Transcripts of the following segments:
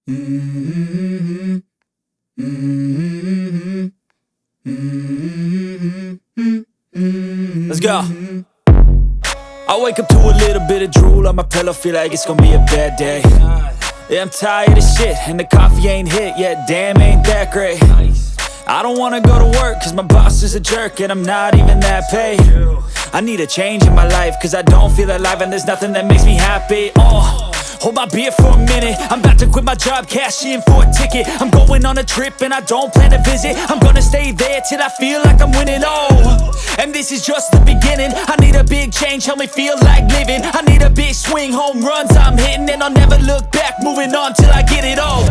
Mm-hmm. Mm-hmm. Mm-hmm. Let's go. I wake up to a little bit of drool on my pillow, feel like it's gonna be a bad day. Yeah, I'm tired of shit, and the coffee ain't hit yet, damn, ain't that great. I don't wanna go to work, cause my boss is a jerk, and I'm not even that paid. I need a change in my life, cause I don't feel alive, and there's nothing that makes me happy. Hold my beer for a minute, I'm about to quit my job, cash in for a ticket. I'm going on a trip and I don't plan to visit. I'm gonna stay there till I feel like I'm winning, and this is just the beginning. I need a big change, help me feel like living. I need a big swing, home runs I'm hitting, and I'll never look back, moving on till I get it all.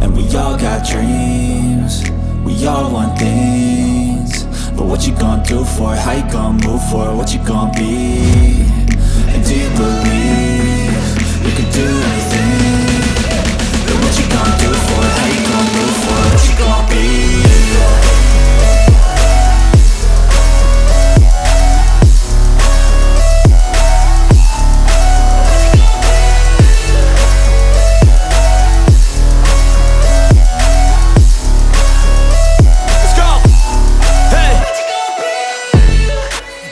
And we all got dreams, we all want things, but what you gonna do for it? How you gonna move for it? What you gonna be? And do you believe you can do anything? But what you gonna do for it? How you gonna move for it? What you gonna be?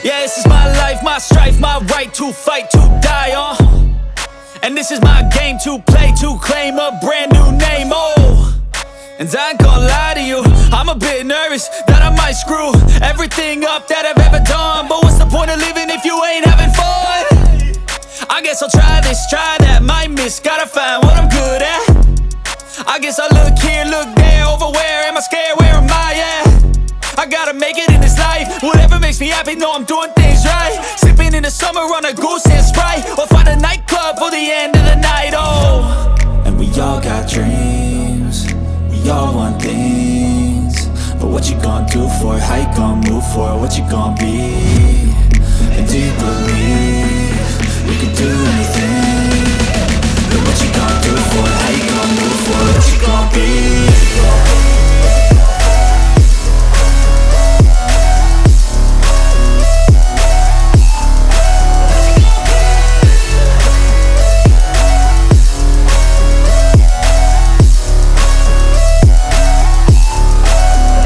Yeah, this is my life, my strife, my right to fight, to die on. And this is my game to play, to claim a brand new name, And I ain't gonna lie to you, I'm a bit nervous that I might screw everything up that I've ever done. But what's the point of living if you ain't having fun? I guess I'll try this, try that, might miss, gotta find what I'm good at. I guess I look here, look there, over where am I scared, where am I at? I gotta make it in this life, whatever makes me happy, know I'm doing things right. Sipping in the summer on a goose and Sprite, or find a nightclub for the end of the night, And we all got dreams, we all want things, but what you gonna do for it? How you gonna move for it? What you gonna be? And do you believe you can do anything?